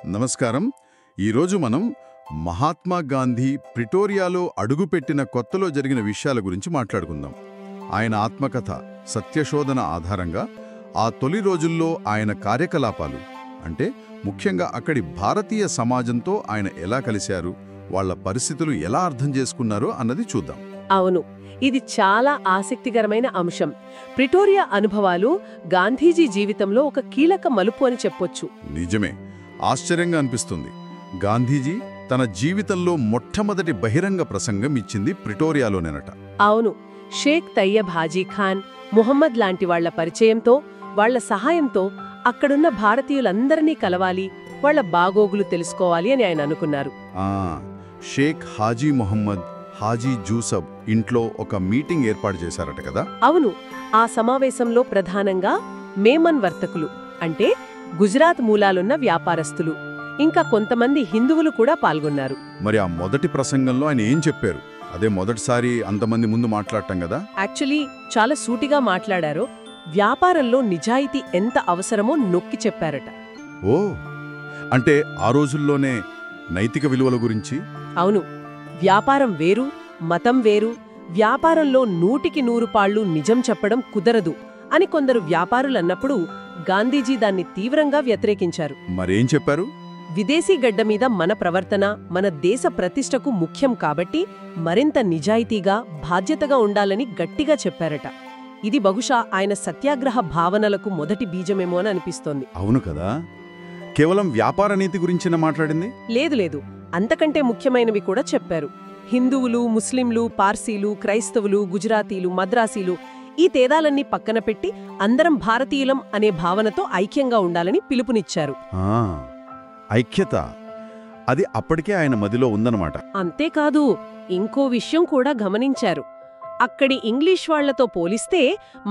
నమస్కారం. ఈరోజు మనం మహాత్మా గాంధీ ప్రిటోరియాలో అడుగుపెట్టిన కొత్తలో జరిగిన విషయాల గురించి మాట్లాడుకుందాం. ఆయన ఆత్మకథ సత్యశోధన ఆధారంగా ఆ తొలి రోజుల్లో ఆయన కార్యకలాపాలు, అంటే ముఖ్యంగా అక్కడి భారతీయ సమాజంతో ఆయన ఎలా కలిశారు, వాళ్ల పరిస్థితులు ఎలా అర్థం చేసుకున్నారో అన్నది చూద్దాం. అవును, ఇది చాలా ఆసక్తికరమైన అంశం. ప్రిటోరియా అనుభవాలు గాంధీజీ జీవితంలో ఒక కీలక మలుపు అని చెప్పొచ్చు. నిజమే, ఆశ్చర్యంగా అనిపిస్తుంది. గాంధీజీ తన జీవితంలో మొట్టమొదటి బహిరంగ ప్రసంగం ఇచ్చింది ప్రిటోరియాలోనేనట. అవును, షేక్ తయ్యబ్ హాజీ ఖాన్, ముహమ్మద్ లాంటి వాళ్ల పరిచయంతో, వాళ్ల సహాయంతో అక్కడున్న భారతీయులందరినీ కలవాలి, వాళ్ల బాగోగులు తెలుసుకోవాలి అని ఆయన అనుకున్నారు. షేక్ హాజీ మొహమ్మద్, హాజీ జూసబ్ ఇంట్లో ఒక మీటింగ్ ఏర్పాటు చేశారట కదా. అవును, ఆ సమావేశంలో ప్రధానంగా మేమన్ వర్తకులు, అంటే గుజరాత్ మూలాలున్న వ్యాపారస్తులు, ఇంకా కొంతమంది హిందువులు కూడా పాల్గొన్నారు. మరి ఆ మొదటి ప్రసంగంలో ఆయన ఏం చెప్పారు? అదే మొదటిసారి అంతమంది ముందు మాట్లాడటం కదా. యాక్చువల్లీ చాలా సూటిగా మాట్లాడారు. వ్యాపారంలో నిజాయితీ ఎంత అవసరమో నొక్కి చెప్పారట. ఓ, అంటే ఆ రోజుల్లోనే నైతిక విలువల గురించి. అవును, వ్యాపారం వేరు, మతం వేరు, వ్యాపారంలో 100కి 100 నిజం చెప్పడం కుదరదు అని కొందరు వ్యాపారులన్నప్పుడు గాంధీజీ దాన్ని తీవ్రంగా వ్యతిరేకించారు. మరేం చెప్పారు? విదేశీ గడ్డ మీద మన ప్రవర్తన మన దేశ ప్రతిష్టకు ముఖ్యం కాబట్టి మరింత నిజాయితీగా, బాధ్యతగా ఉండాలని గట్టిగా చెప్పారట. ఇది బహుశా ఆయన సత్యాగ్రహ భావనలకు మొదటి బీజమేమో అని అనిపిస్తోంది. అవును కదా, కేవలం వ్యాపార నీతి గురించిన మాట్లాడింది? లేదు, అంతకంటే ముఖ్యమైనవి కూడా చెప్పారు. హిందువులు, ముస్లింలు, పార్సీలు, క్రైస్తవులు, గుజరాతీలు, మద్రాసీలు, ఈ తేడాలన్నీ పక్కన పెట్టి అందరం భారతీయులం అనే భావనతో ఐక్యంగా ఉండాలని పిలుపునిచ్చారు. ఐక్యత, అది అప్పటికే ఆయన మదిలో ఉందన్నమాట. అంతేకాదు, ఇంకో విషయం కూడా గమనించారు. అక్కడి ఇంగ్లీష్ వాళ్లతో పోలిస్తే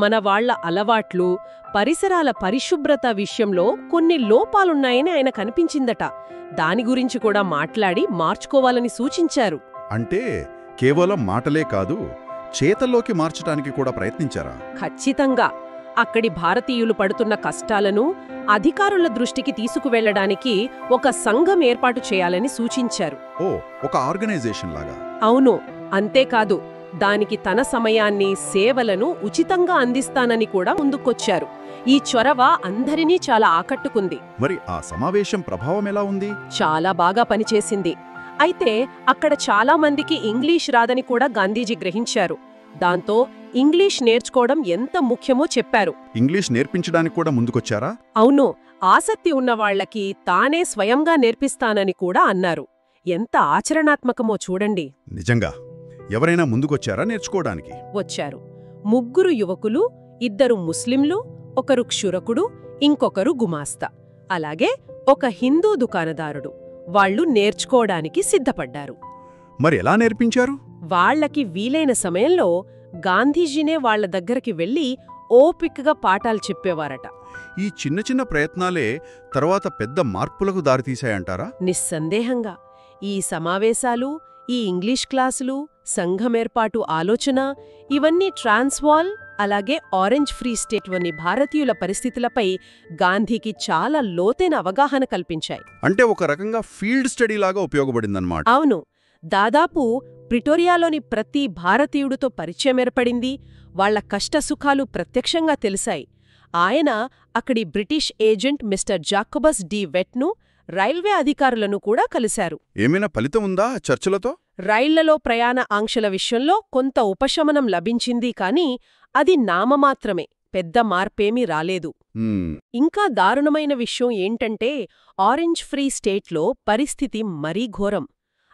మన వాళ్ల అలవాట్లు, పరిసరాల పరిశుభ్రత విషయంలో కొన్ని లోపాలున్నాయని ఆయన కనిపించిందట. దాని గురించి కూడా మాట్లాడి మార్చుకోవాలని సూచించారు. అంటే కేవలం మాటలే కాదు, చేతల్లోకి మార్చడానికి కూడా ప్రయత్నించారా? ఖచ్చితంగా. అక్కడి భారతీయులు పడుతున్న కష్టాలను అధికారుల దృష్టికి తీసుకువెళ్లడానికి ఒక సంఘం ఏర్పాటు చేయాలని సూచించారు. ఓ, ఒక ఆర్గనైజేషన్ లాగా. అవును, అంతేకాదు, దానికి తన సమయాన్ని, సేవలను ఉచితంగా అందిస్తానని కూడా ముందుకొచ్చారు. ఈ చొరవ అందరినీ చాలా ఆకట్టుకుంది. మరి ఆ సమావేశం ప్రభావం ఎలా ఉంది? చాలా బాగా పనిచేసింది. అయితే అక్కడ చాలా మందికి ఇంగ్లీష్ రాదని కూడా గాంధీజీ గ్రహించారు. దాంతో ఇంగ్లీష్ నేర్చుకోవడం ఎంత ముఖ్యమో చెప్పారు. ఇంగ్లీష్ నేర్పించడానికి కూడా ముందుకొచ్చారా? అవును, ఆసక్తి ఉన్నవాళ్లకి తానే స్వయంగా నేర్పిస్తానని కూడా అన్నారు. ఎంత ఆచరణాత్మకమో చూడండి. నిజంగా ఎవరైనా ముందుకొచ్చారా నేర్చుకోవడానికి? వచ్చారు. 3 యువకులు, 2 ముస్లింలు, ఒకరు క్షురకుడు, ఇంకొకరు గుమాస్తా, అలాగే ఒక హిందూ దుకాణదారుడు. వాళ్లు నేర్చుకోవడానికి సిద్ధపడ్డారు. మరి ఎలా నేర్పించారు? వాళ్లకి వీలైన సమయంలో గాంధీజీనే వాళ్ల దగ్గరికి వెళ్లి ఓపికగా పాఠాలు చెప్పేవారట. ఈ చిన్న చిన్న ప్రయత్నాలే తర్వాత పెద్ద మార్పులకు దారితీశాయంటారా? నిస్సందేహంగా. ఈ సమావేశాలు, ఈ ఇంగ్లీష్ క్లాసులు, సంఘమేర్పాటు ఆలోచన, ఇవన్నీ ట్రాన్స్వాల్, అలాగే ఆరెంజ్ ఫ్రీ స్టేట్ వంటి భారతీయుల పరిస్థితులపై గాంధీకి చాలా లోతైన అవగాహన కల్పించాయి. అంటే ఒక రకంగా ఫీల్డ్ స్టడీలాగా ఉపయోగపడిందన్నమాట. అవును, దాదాపు ప్రిటోరియాలోని ప్రతి భారతీయుడితో పరిచయం ఏర్పడింది. వాళ్ల కష్టసుఖాలు ప్రత్యక్షంగా తెలిసాయి. ఆయన అక్కడి British agent mister Jacobus de వెట్ను, రైల్వే అధికారులను కూడా కలిశారు. ఏమైనా ఫలితం ఉందా చర్చలతో? రైళ్లలో ప్రయాణ ఆంక్షల విషయంలో కొంత ఉపశమనం లభించింది, కానీ అది నామమాత్రమే, పెద్ద మార్పేమీ రాలేదు. ఇంకా దారుణమైన విషయం ఏంటంటే ఆరెంజ్ ఫ్రీ స్టేట్లో పరిస్థితి మరీ ఘోరం.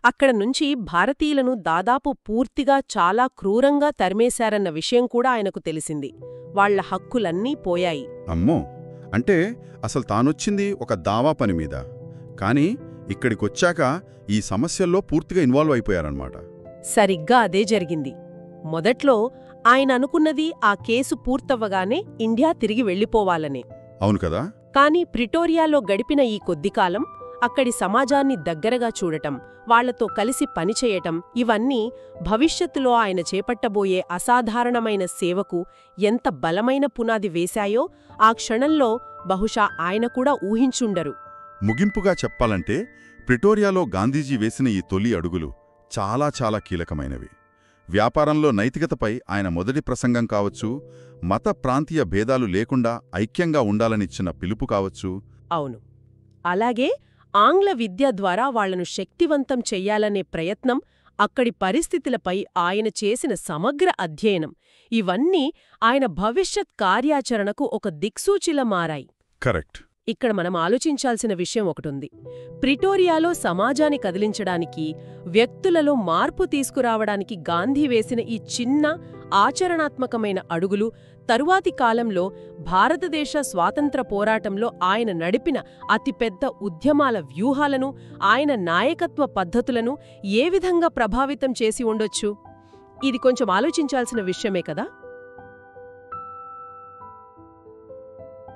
అక్కడ నుంచి భారతీయులను దాదాపు పూర్తిగా చాలా క్రూరంగా తరిమేశారన్న విషయం కూడా ఆయనకు తెలిసింది. వాళ్ల హక్కులన్నీ పోయాయి. అమ్మో, అంటే అసలు తానొచ్చింది ఒక దావా పని మీద, కానీ ఇక్కడికొచ్చాక ఈ సమస్యల్లో పూర్తిగా ఇన్వాల్వ్ అయిపోయారన్నమాట. సరిగ్గా అదే జరిగింది. మొదట్లో ఆయన అనుకున్నది ఆ కేసు పూర్తవ్వగానే ఇండియా తిరిగి వెళ్లిపోవాలనే. అవును కదా. కాని ప్రిటోరియాలో గడిపిన ఈ కొద్దికాలం, అక్కడి సమాజాన్ని దగ్గరగా చూడటం, వాళ్లతో కలిసి పనిచేయటం, ఇవన్నీ భవిష్యత్తులో ఆయన చేపట్టబోయే అసాధారణమైన సేవకు ఎంత బలమైన పునాది వేశాయో ఆ క్షణంలో బహుశా ఆయన కూడా ఊహించుండరు. ముగింపుగా చెప్పాలంటే ప్రిటోరియాలో గాంధీజీ వేసిన ఈ తొలి అడుగులు చాలా చాలా కీలకమైనవి. వ్యాపారంలో నైతికతపై ఆయన మొదటి ప్రసంగం కావచ్చు, మత ప్రాంతీయ భేదాలు లేకుండా ఐక్యంగా ఉండాలనిచ్చిన పిలుపు కావచ్చు. అవును. అలాగే ఆంగ్ల విద్య ద్వారా వాళ్లను శక్తివంతం చెయ్యాలనే ప్రయత్నం, అక్కడి పరిస్థితులపై ఆయన చేసిన సమగ్ర అధ్యయనం, ఇవన్నీ ఆయన భవిష్యత్ కార్యాచరణకు ఒక దిక్సూచిలా మారాయి. కరెక్ట్. ఇక్కడ మనం ఆలోచించాల్సిన విషయం ఒకటుంది. ప్రిటోరియాలో సమాజాన్ని కదిలించడానికి, వ్యక్తులలో మార్పు తీసుకురావడానికి గాంధీ వేసిన ఈ చిన్న ఆచరణాత్మకమైన అడుగులు తరువాతి కాలంలో భారతదేశ స్వాతంత్ర పోరాటంలో ఆయన నడిపిన అతిపెద్ద ఉద్యమాల వ్యూహాలను, ఆయన నాయకత్వ పద్ధతులను ఏ విధంగా ప్రభావితం చేసి ఉండొచ్చు? ఇది కొంచెం ఆలోచించాల్సిన విషయమే కదా.